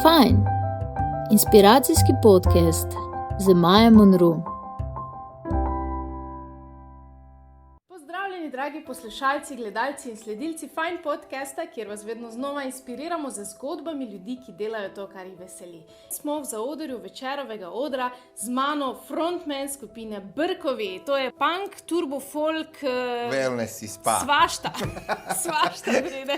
Fajn. Inspiracijski podcast z Maja Monroe. Pozdravljeni, dragi poslušalci, gledalci in sledilci Fajn podcasta, kjer vas vedno znova inspiriramo z zgodbami ljudi, ki delajo to, kar jih veseli. Smo v zaodrju večerovega odra z mano frontman skupine Brkovi. To je punk, turbo folk, wellness i spa. Svašta pride.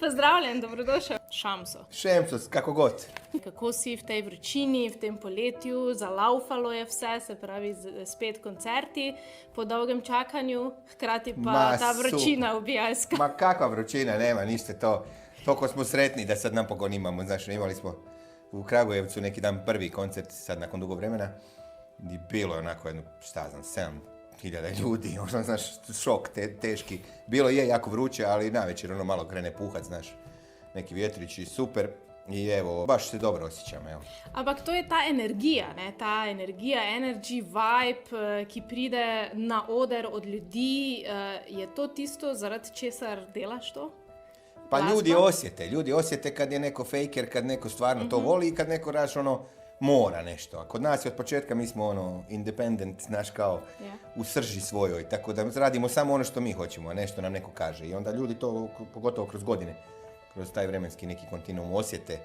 Pozdravljen, dobrodošel. Šamso. Šemco, kako god. Kako si v tej vročini, v tem poletju, zalaufalo je vse, se pravi spet koncerti po dolgem čakanju, hkrati pa ta vročina ubijalska. Ma kakva vročina, nema ništa to. Toliko smo sretni da sad napokon imamo. Znaš, imali smo u Kragujevcu neki dan prvi koncert sad nakon dugo vremena. I bilo je onako jedno, 7.000 ljudi, znaš, šok teški. Bilo je jako vruće, ali navečer malo krene puhat, znaš, neki vjetrići, super. I evo, baš se dobro osjećam, evo. Ampak to je ta energija, ne? Ta energija, energy, vibe, ki pride na oder od ljudi. Je to tisto, zaradi česar delaš to? Pa ljudi osjete kad je neko faker, kad neko stvarno to voli i kad neko mora nešto. A kod nas je od početka mi smo independent, znaš, kao u srži svojoj, tako da radimo samo ono što mi hoćemo, a nešto nam neko kaže. I onda ljudi to, pogotovo kroz godine, kroz taj vremenski neki kontinuum osjete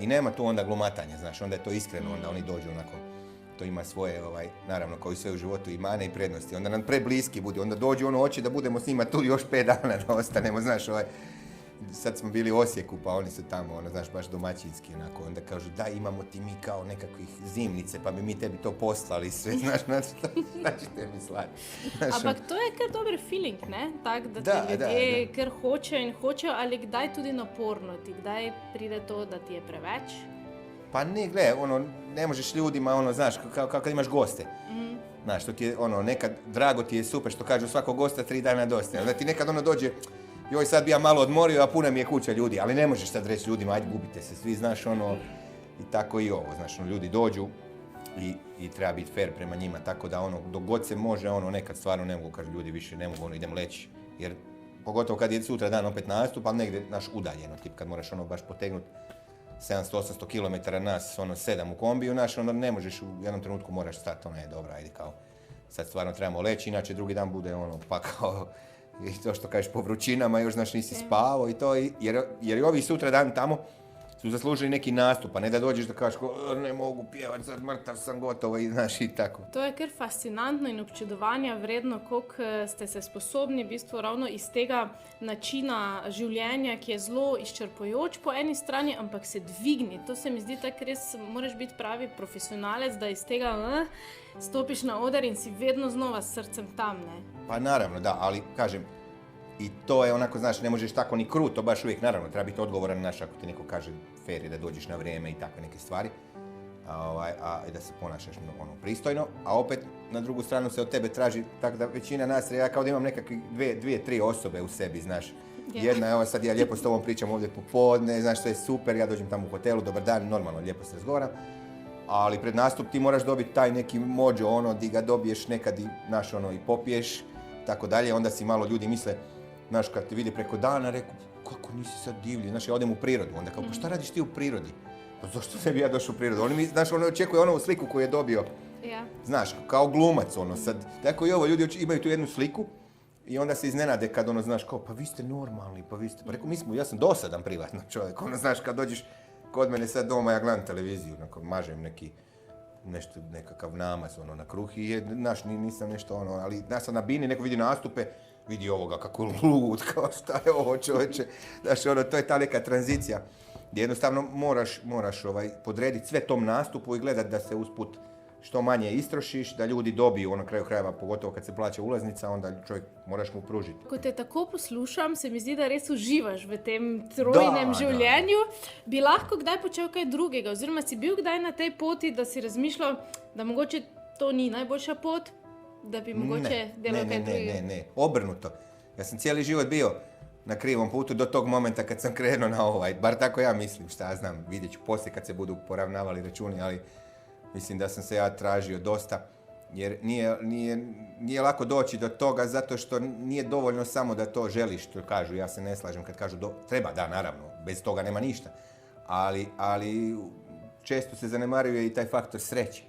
i nema tu onda glumatanja, znaš, onda je to iskreno, onda oni dođu onako, to ima svoje, naravno, kao i sve u životu i mane i prednosti, onda nam prebliski bude, onda dođu hoće da budemo s njima tu još 5 dana da ostanemo, znaš, sad smo bili u Osijeku, pa oni su tamo, znaš, baš domaćinski, onako, onda kažu, da, imamo ti mi kao nekakvih zimnice, pa bi mi tebi to poslali sve, znaš, znači tebi slati. Ampak to je kar dober feeling, ne? Tak, da ti ljudje kar hočejo, ali kdaj tudi naporno ti, kdaj pride to, da ti je preveč? Pa ne, ne možeš ljudima, znaš, kao kad imaš goste. Znaš, to ti je, nekad, drago ti je super što kažu svakog gosta 3 dana dosta, onda ti nekad dođe, joj, sad bi ja malo odmorio, a puna mi je kuća ljudi, ali ne možeš sad reći ljudima, ajde, gubite se svi, znaš, i tako i ovo, znaš, ljudi dođu i treba biti fair prema njima, tako da, dok god se može, nekad stvarno ne mogu, kažu ljudi, više ne mogu, idem leći, jer pogotovo kad je sutra dan opet nastup, ali negdje, znaš, udaljeno, tip kad moraš, baš potegnuti 700-800 km nas, 7 u kombiju, znaš, onda ne možeš, u jednom trenutku moraš stati, dobro, ajde, kao, sad stvarno trebamo leći, inače drugi dan bude, pa kao, i to što kažeš po vrućinama, još znaš nisi spavao i to, jer i ovi sutra dan tamo su zaslužili neki nastup, a ne da dođeš da kažeš ne mogu pjevati, sad mrtav sam, gotovo i znaš i tako. To je kar fascinantno in občudovanja vredno, koliko ste se sposobni v bistvu ravno iz tega načina življenja, ki je zelo izčrpujoč po eni strani, ampak se dvigni. To se mi zdi tako res, moraš biti pravi profesionalec, da iz tega stopiš na oder in si vedno znova s srcem tam, ne? Pa naravno, da, ali kažem, i to je onako, znaš, ne možeš tako ni kruto, baš uvijek, naravno, treba biti odgovoran, znaš, ako ti neko kaže fair je da dođeš na vrijeme i takve neke stvari, a da se ponašaš pristojno, a opet na drugu stranu se od tebe traži, tako da većina nas, ja kao da imam nekakve 2-3 osobe u sebi, znaš. Jedna, evo sad ja lijepo s tobom pričam ovdje popodne, znaš, to je super, ja dođem tamo u hotelu, dobar dan, normalno, lijepo se razgovaram, ali pred nastup ti moraš dobiti taj neki mođo, di ga dobiješ nekad i, znaš, i popiješ, tako dalje, onda si malo ljudi misle, znaš, kad te vidi preko dana, reku, kako nisi sad divlji, znaš, ja odem u prirodu, onda kao, pa šta radiš ti u prirodi? Pa zašto ne bi ja došao u prirodu? Oni, znaš, očekuje onovu sliku koju je dobio, znaš, kao glumac, sad, tako i ovo, ljudi imaju tu jednu sliku i onda se iznenade kad, znaš, kao, pa vi ste normalni, pa reku, ja sam dosadan privatno čovjek, znaš, kad dođeš kod mene sad doma, ja gledam televiziju, mažem nekakav namaz, na kruh i, znaš, nisam nešto, ali, znaš, na bini, neko vidi nastupe, vidi ovoga kako lud, kao šta je ovo čovječe, znaš, to je ta neka tranzicija gdje jednostavno moraš podrediti sve tom nastupu i gledati da se usput što manje istrošiš, da ljudi dobiju, na kraju krajeva, pogotovo kad se plaća ulaznica, onda čovjek moraš mu pružiti. Ko te tako poslušam, se mi zdi, da res uživaš v tem trojnem življenju. Bi lahko kdaj počel kaj drugega, oziroma si bil kdaj na tej poti, da si razmišljal, da mogoče to ni najboljša pot? Da bi mogoče delal kaj drugega? Ne, obrnuto. Ja sam cijeli život bio na krivom putu do tog momenta kad sam krenuo na bar tako ja mislim, šta ja znam, vidjet ću poslije kad se budu poravnavali računi, ali mislim da sam se ja tražio dosta, jer nije lako doći do toga zato što nije dovoljno samo da to želiš, to kažu, ja se ne slažem kad kažu treba, da, naravno, bez toga nema ništa. ali često se zanemaruje i taj faktor sreće.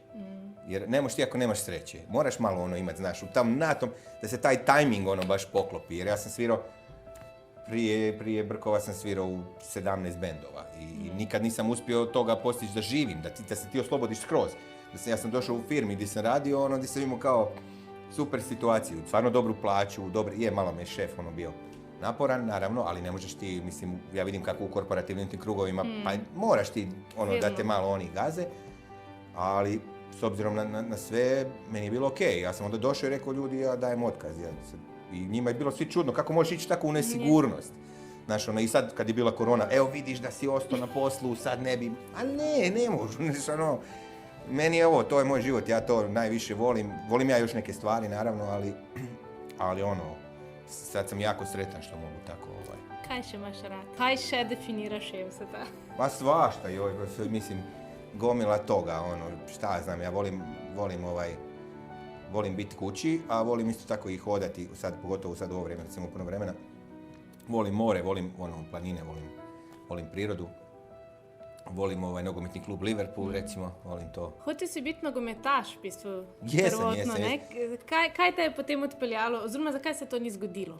Jer ne možeš ti ako nemaš sreće. Moraš malo ono imati, znaš, tam na tom, da se taj tajming ono baš poklopi. Jer ja sam svirao, prije Brkova sam svirao u 17 bendova i nikad nisam uspio od toga postići da živim, da se ti oslobodiš skroz. Ja sam došao u firmi gdje sam radio, gdje sam imao kao super situaciju, stvarno dobru plaću, malo me je šef bio naporan, naravno, ali ne možeš ti, mislim, ja vidim kako u korporativnim tim krugovima, pa moraš ti da te malo oni gaze, ali s obzirom na sve, meni je bilo okej. Ja sam onda došao i rekao ljudi, ja dajem otkaz. I njima je bilo svi čudno, kako možeš ići tako u nesigurnost. Znaš, i sad kad je bila korona, evo vidiš da si ostao na poslu, sad ne bi, a ne možu, meni je to je moj život, ja to najviše volim ja još neke stvari naravno, ali sad sam jako sretan što mogu tako Kaj še imaš rad? Kaj še definiraš Evseta? Pa svašta, mislim, gomila toga, šta znam, ja volim biti kući, a volim isto tako i hodati, pogotovo sad u ovo vrijeme, recimo puno vremena. Volim more, volim planine, volim prirodu. Volim nogometni klub Liverpool, recimo, volim to. Hotel si biti nogometaš, v bistvu, Jesem. Kaj te je potem odpeljalo, oziroma zakaj se to ni zgodilo?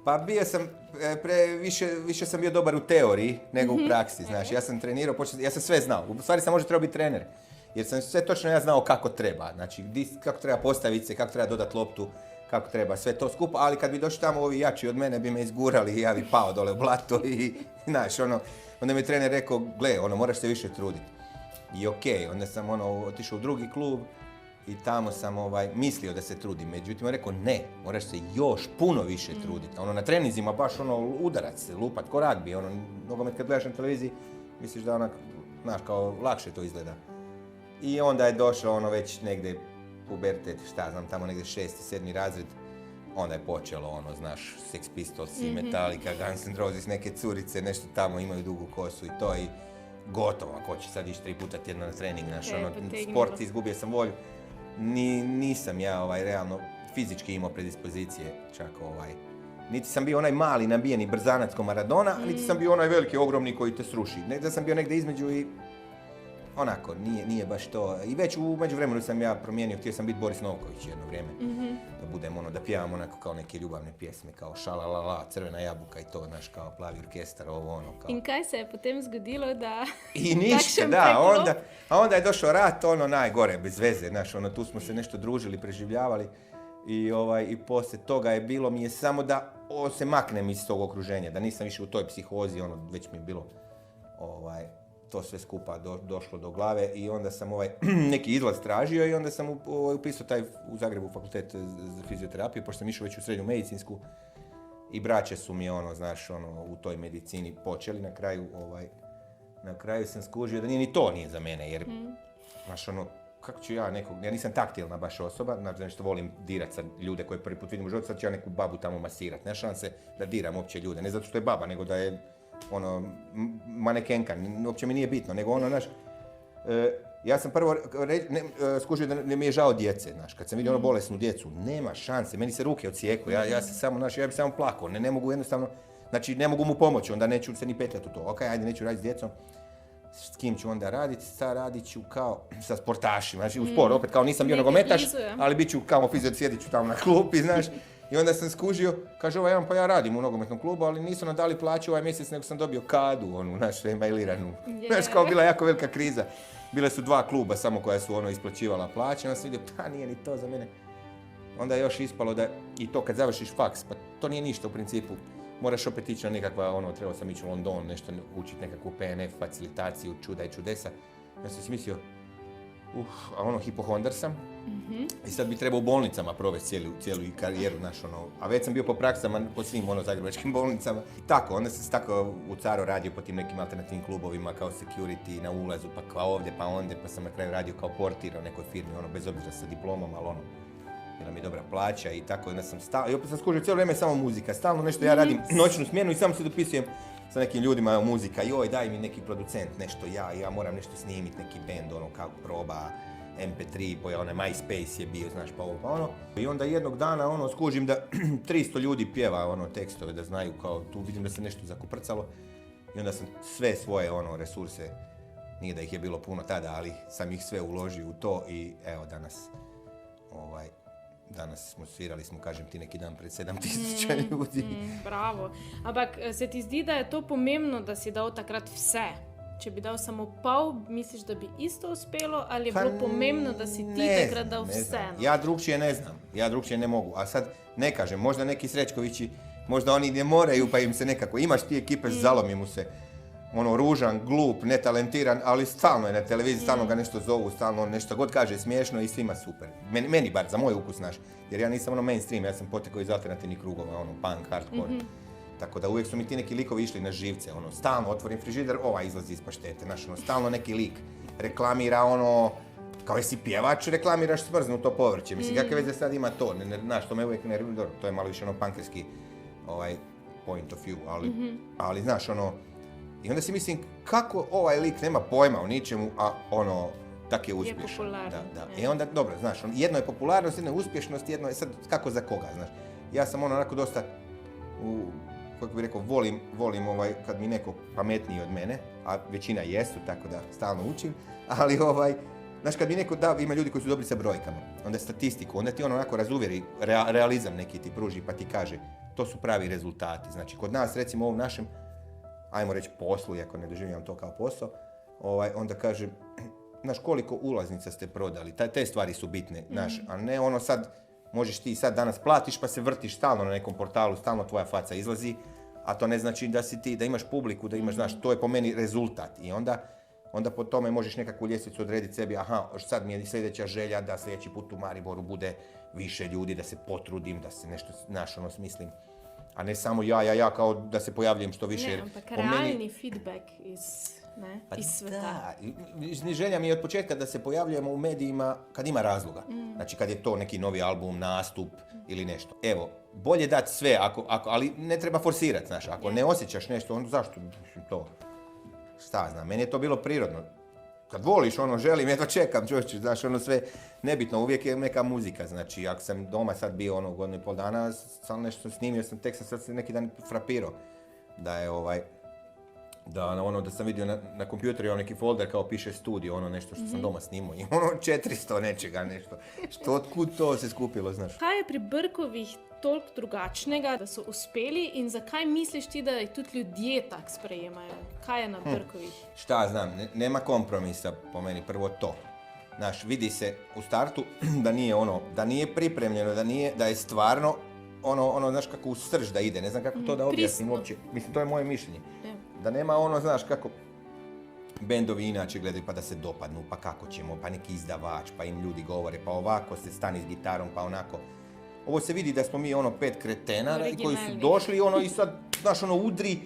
Pa bio sam, više sam bio dobar u teoriji nego u praksi, znaš. Ja sam trenirao, ja sam sve znao. U stvari sam možda trebao biti trener, jer sam sve točno ja znao kako treba. Znači, kako treba postaviti se, kako treba dodati loptu, kako treba sve to skupa, ali kad bi došli tamo ovi jači od mene bi me izgurali i ja bi pao dole u blato i, znaš, onda mi je trener rekao, gle, moraš se više truditi. I okej, onda sam otišao u drugi klub i tamo sam mislio da se trudim. Međutim, on rekao, ne, moraš se još puno više truditi. Na treninzima baš udarac se, lupat, ko ragbi, nogomet kad gledaš na televiziji, misliš da znaš, kao lakše to izgleda. I onda je došao već negdje pubertet, šta znam, tamo negdje 6. 7. razred, onda je počelo znaš, Sex Pistols i Metallica, Guns N' Roses, neke curice, nešto tamo imaju dugu kosu i to i gotovo, ako će sad ići 3 puta tjedno na trening, znaš, sport, izgubio sam volju. Nisam ja realno fizički imao predispozicije, čak niti sam bio onaj mali nabijeni brzanac ko Maradona, niti sam bio onaj veliki, ogromni koji te sruši. Da sam bio negdje između i onako, nije baš to. I već u međuvremenu sam ja promijenio, htio sam biti Boris Novković jedno vrijeme. Da budem da pjevam onako kao neke ljubavne pjesme, kao šalalala, Crvena jabuka i to, znaš, kao Plavi orkestar, kao. In kaj se je potem zgodilo, da... I ništa, da, onda je došao rat, najgore, bez veze, znaš, tu smo se nešto družili, preživljavali i poslije toga je bilo mi je samo da se maknem iz tog okruženja, da nisam više u toj psihozi, već mi je bilo, to sve skupa došlo do glave i onda sam neki izlaz tražio i onda sam upisao u Zagrebu fakultet za fizioterapiju, pošto sam išao već u srednju medicinsku i braće su mi znaš, u toj medicini počeli. Na kraju sam skužio da ni to nije za mene, jer znaš, kako ću ja nisam taktilna baš osoba, znači što volim dirat sad ljude koje prvi put vidim u životu, sad ću ja neku babu tamo masirat, nema šanse da diram uopće ljude, ne zato što je baba, nego da je manekenka, uopće mi nije bitno, nego znaš, ja sam prvo skužio da mi je žao djece, znaš, kad sam vidio bolesnu djecu, nema šanse, meni se ruke odsjeku, ja sam samo, znaš, ja bi samo plakao, ne mogu jednostavno, znači ne mogu mu pomoći, onda neću se ni petljati u to, ok, ajde, neću raditi s djecom, s kim ću onda raditi, sad radit ću kao sa sportašima, znači u sport, opet kao nisam bio nogometaš, ali bit ću kao fizio, sjedit ću tamo na klupi, znaš. I onda sam skužio, kaže jedan, pa ja radim u nogometnom klubu, ali nisu nam dali plaću ovaj mjesec, nego sam dobio kadu, našu emailiranu. Znaš, kao bila jako velika kriza. Bile su 2 kluba samo koja su isplaćivala plaće, onda sam vidio, pa nije ni to za mene. Onda je još ispalo da i to kad završiš faks, pa to nije ništa u principu. Moraš opet ići na nekakva, trebao sam ići u London, nešto učiti nekakvu PNF, facilitaciju, čuda i čudesa. Ja sam si mislio, a hipohondar sam. I sad bi trebao u bolnicama provesti cijelu karijeru, znaš, a već sam bio po praksama, po svim zagrebačkim bolnicama. I tako, onda sam se tako u Caru radio po tim nekim alternativnim klubovima, kao security na ulazu, pa kao ovdje, pa ondje, pa sam na kraju radio kao portir u nekoj firmi, bez obzira sa diplomom, ali bila mi je dobra plaća i tako, onda sam stao, i opet sam skužio cijelo vrijeme samo muzika, stalno nešto ja radim noćnu smjenu i samo se dopisujem sa nekim ljudima muzika, joj daj mi neki producent, nešto ja moram nešto snimiti, neki band, kako proba, MP3, onaj MySpace je bio, znaš, pa ovo, pa ono. I onda jednog dana, skužim da 300 ljudi pjeva, tekstove, da znaju, kao, tu vidim da se nešto zakuprcalo. I onda sam sve svoje resurse, nije da ih je bilo puno tada, ali sam ih sve uložio u to i evo danas smo svirali, kažem ti, neki dan pred 7,000 ljudi. Bravo. Ampak se ti zdi, da je to pomembno, da si dal takrat vse? Če bi dal samo pol, misliš, da bi isto uspelo, ali je bilo pomembno, da si ti takrat dal vse? Ja drugčije ne znam, ja drugčije ne mogu. A sad ne kažem, možda neki Srećkovići, možda oni ne moraju pa im se nekako, imaš ti ekipe, zalomi mu se, ružan, glup, netalentiran, ali stalno je na televiziji, stalno ga nešto zovu, stalno nešto god kaže smiješno i svima super. Meni bar, za moj ukus naš, jer ja nisam mainstream, ja sam potekao iz alternativnih krugova, punk, hardcore. Tako da uvijek su mi ti neki likovi išli na živce, stalno otvorim frižider, izlazi iz paštete, stalno neki lik reklamira kao jesi pjevač, reklamiraš smrznuto povrće. Mislim, kakve veze sad ima to, što me uvijek nervira, to je malo više punkerski point of view, ali znaš, i onda si mislim, kako ovaj lik nema pojma o ničemu, a tak je uspješan. Je popularan. Da. I onda, dobro, znaš, jedno je popularnost, jedno je uspješnost, jedno je sad kako za koga, znaš. Ja sam onako dosta, kako bih rekao, volim kad mi neko pametniji od mene, a većina jesu, tako da stalno učim, ali znaš, kad mi neko da, ima ljudi koji su dobri sa brojkama, onda statistiku, onda ti onako razuvjeri, realizam neki ti pruži pa ti kaže, to su pravi rezultati. Znači, kod nas, recimo u ovom našem, ajmo reći poslu, iako ne doživljam to kao posao, onda kaže, znaš, koliko ulaznica ste prodali, te stvari su bitne, znaš, a ne sad, možeš ti sad danas platiš pa se vrtiš stalno na nekom portalu, stalno tvoja faca izlazi, a to ne znači da si ti, da imaš publiku, da imaš, znaš, to je po meni rezultat i onda po tome možeš nekakvu ljestvicu odrediti sebi, sad mi je sljedeća želja da sljedeći put u Mariboru bude više ljudi, da se potrudim, da se nešto, znaš, smislim. A ne samo ja, kao da se pojavljujem što više. Ne, ampak realni feedback iz sveta. Da, želja mi je od početka da se pojavljujemo u medijima kad ima razloga. Znači kad je to neki novi album, nastup ili nešto. Evo, bolje dati sve, ali ne treba forsirati, znaš. Ako ne osjećaš nešto, onda zašto to? Šta znam, meni je to bilo prirodno. Kad voliš, želim, jedva čekam, čovječe, znaš, sve nebitno, uvijek je neka muzika, znači, ako sam doma sad bio godinu i pol dana, sam nešto snimio, sam se neki dan frapirao, da je da sam vidio na kompjuteru neki folder kao piše studio, nešto što sam doma snimao i 400 nečega, nešto, otkud to se skupilo, znaš. Kaj je pri Brkovih toliko drugačnega, da so uspeli in zakaj misliš ti, da jih tudi ljudje tako sprejemajo? Kaj je na Brkovih? Šta znam, nema kompromisa po meni, prvo to. Znaš, vidi se u startu da nije pripremljeno, da je stvarno znaš, kako u srž da ide, ne znam kako to da objasnim uopće. Mislim, to je moje mišljenje. Da nema znaš, kako bendovi inače gledaju pa da se dopadnu, pa kako ćemo, pa neki izdavač, pa im ljudi govore, pa ovako se stani s gitarom, pa onako. Ovo se vidi da smo mi 5 kretena koji su došli i sad, znaš, udri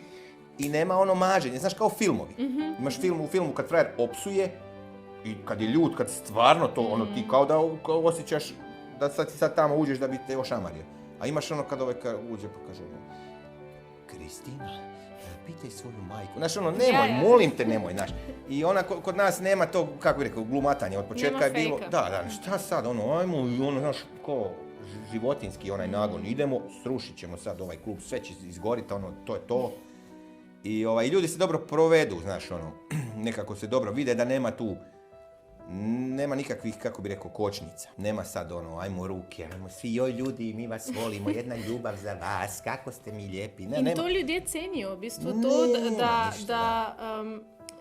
i nema maženje. Znaš, kao filmovi. Imaš u filmu kad frajer opsuje i kad je ljud, kad stvarno to, ti kao da osjećaš da sad tamo uđeš da bi te ošamario. A imaš kad uđe pa kaže, Kristina, pitaj svoju majku. Znaš, nemoj, molim te, nemoj, znaš. I kod nas nema to, kako bih rekao, glumatanje. Od početka je bilo, da, šta sad, ajmo, znaš, ko životinski nagon, idemo, srušit ćemo sad ovaj klub, sve će izgoriti, to je to. I ljudi se dobro provedu, znaš, nekako se dobro vide da nema nikakvih, kako bi rekao, kočnica. Nema sad ajmo ruke, ajmo svi, joj ljudi, mi vas volimo, jedna ljubav za vas, kako ste mi lijepi. In to ljudje cenijo, v bistvu, to,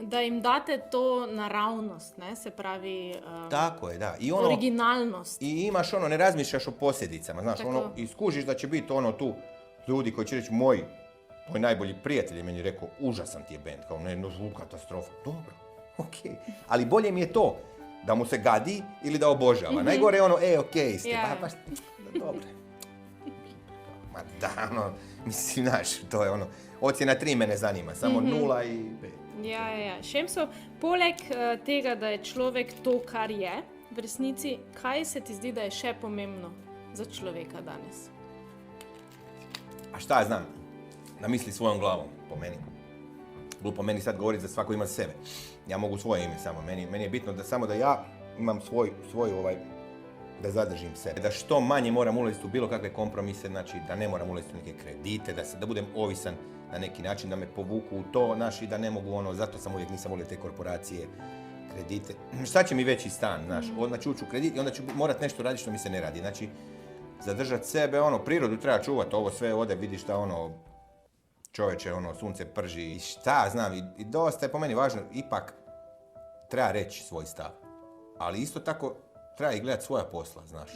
da jim date to naravnost, ne, se pravi, tako je, da. originalnost. I imaš ne razmišljaš o posljedicama, znaš, i skužiš da će biti tu ljudi koji će reći, moj najbolji prijatelj je meni rekao, užasan ti je bend, kao katastrofa. Dobro, okej. Ali bolje mi je to, da mu se gadi ili da obožava. Najgore je okej ste, baš, dobro. Ma da, mislim, znaš, to je ocjena 3 me ne zanima, samo 0 i 5. Ja. Šemso, poleg tega, da je človek to, kar je, v resnici, kaj se ti zdi, da je še pomembno za človeka danes? A šta ja znam? Da misli svojom glavom, po meni. Glupo meni sad govoriti za svako ima sebe. Ja mogu svoje ime samo. Meni je bitno da samo da ja imam svoj da zadržim sebe. Da što manje moram ulaziti u bilo kakve kompromise, znači da ne moram ulaziti u neke kredite, da budem ovisan na neki način, da me povuku u to, znaš, i da ne mogu zato sam uvijek nisam volio te korporacije, kredite. Šta će mi veći stan, znaš, znači uću kredit i onda ću morat nešto raditi što mi se ne radi. Znači, zadržati sebe, prirodu treba čuvati, ovo sve ode, vidiš da čovječe, sunce prži i šta znam, i dosta je po meni važno, ipak treba reći svoj stav. Ali isto tako treba i gledati svoja posla, znaš.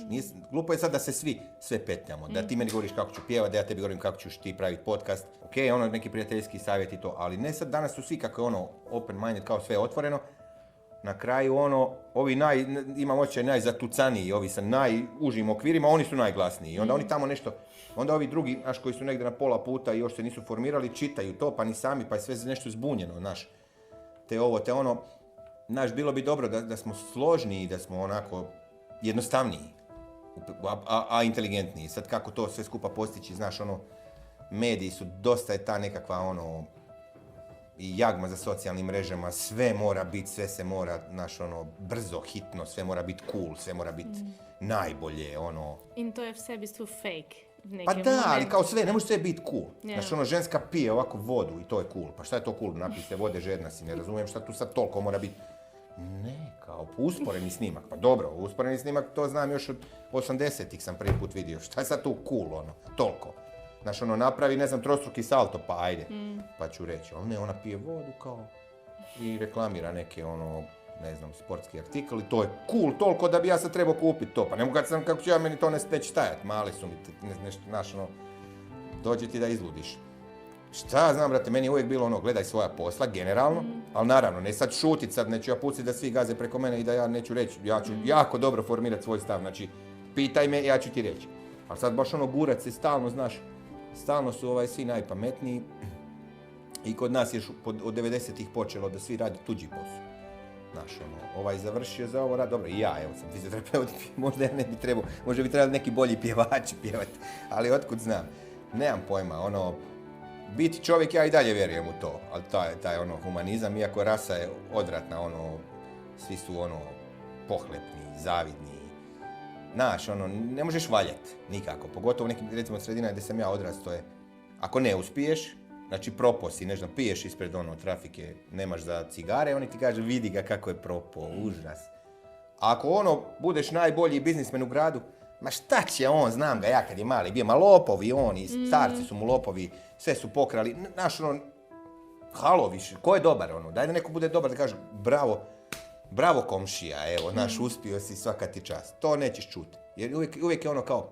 Glupo je sad da se svi sve petljamo, da ti meni govoriš kako ću pjevati, da ja tebi govorim kako ćeš ti praviti podcast. Ok, neki prijateljski savjet i to, ali ne sad danas su svi kako je open minded, kao sve otvoreno. Na kraju ovi imam osjećaj najzatucaniji, ovi sa najužim okvirima, oni su najglasniji. I onda oni tamo nešto, onda ovi drugi, znaš, koji su negdje na pola puta i još se nisu formirali, čitaju to, pa ni sami, pa je sve nešto zbunjeno, znaš. Znaš, bilo bi dobro da smo složniji, da smo onako jednostavniji, a inteligentniji. Sad kako to sve skupa postići, znaš, mediji su, dosta je ta nekakva, i jagma za socijalnim mrežama, sve mora biti, sve se mora, znaš, brzo, hitno, sve mora biti cool, sve mora biti najbolje, In to je v sebi tu fake. Pa da, ali kao sve, ne može sve biti cool. Yeah. Znaš, ženska pije ovako vodu i to je cool. Pa šta je to cool? Napij se vode, žedna si, ne razumijem šta tu sad toliko mora biti. Ne, kao usporeni snimak. Pa dobro, usporeni snimak, to znam još od 80-ih sam prvi put vidio. Šta je sad tu cool, toliko. Znaš, napravi, ne znam, trostruki salto, pa ajde. Pa ću reći, ali ne, ona pije vodu kao i reklamira neke, ne znam, sportski artikl i to je cool, toliko da bi ja sad trebao kupiti to. Pa ne mogu kad sam, kako ću ja, meni to neće stajati, mali su mi, nešto, znaš, dođe ti da izludiš. Šta znam, brate, meni je uvijek bilo gledaj svoja posla, generalno, ali naravno, ne sad šutit, sad neću ja pustiti da svi gaze preko mene i da ja neću reći, ja ću jako dobro formirati svoj stav, znači, pitaj me, ja ću ti reći. Ali sad baš gurat se stalno, znaš, stalno su svi najpametniji i kod nas je od 90-ih počelo da svi radi tuđi posao. Znaš, završio za ovo rad, dobro, i ja, evo sam fizioterapeut, možda ja ne bi trebao, možda bi trebali neki bolji pjevači pjevati, ali otkud znam, nemam pojma, biti čovjek, ja i dalje vjerujem u to, ali taj humanizam, iako rasa je odvratna, svi su pohlepni, zavidni, znaš, ne možeš valjati nikako, pogotovo nekim, recimo, sredina gdje sam ja odrastao je, ako ne uspiješ, znači propao si, ne znam, piješ ispred trafike, nemaš za cigare, oni ti kažu vidi ga kako je propao, užas. A ako budeš najbolji biznismen u gradu, ma šta će on, znam ga ja kad je mali bio, ma lopovi oni, starci su mu lopovi, sve su pokrali, znaš, halo više, ko je dobar, daj da neko bude dobar da kaže bravo komšija, evo, znaš, uspio si, svaka ti čast, to nećeš čuti, jer uvijek je kao,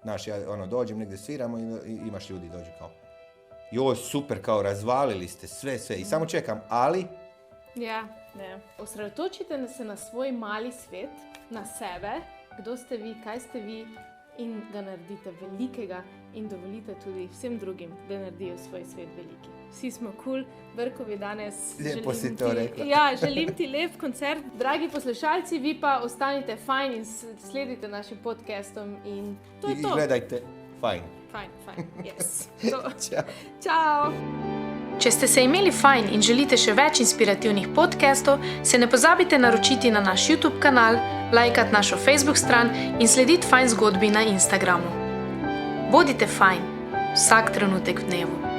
znaš, ja dođem negdje sviramo i imaš ljudi dođu kao, joj, super, kao razvalili ste sve i samo čekam, ali... Ja, ne. Osredotočite se na svoj mali svet, na sebe, kdo ste vi, kaj ste vi in ga naredite velikega in dovolite tudi vsem drugim, da naredijo svoj svet veliki. Vsi smo cool, Brkovi danes lepo si to rekla. Ja, želim ti lep koncert. Dragi poslušalci, vi pa ostanite fajn in sledite našim podcastom in to je to. I gledajte fajn. Fajn, yes. Ciao. Če ste se imeli fajn in želite še več inspirativnih podcastov, se ne pozabite naročiti na naš YouTube kanal, lajkati našo Facebook stran in slediti Fajn zgodbi na Instagramu. Bodite fajn, vsak trenutek v dnevu.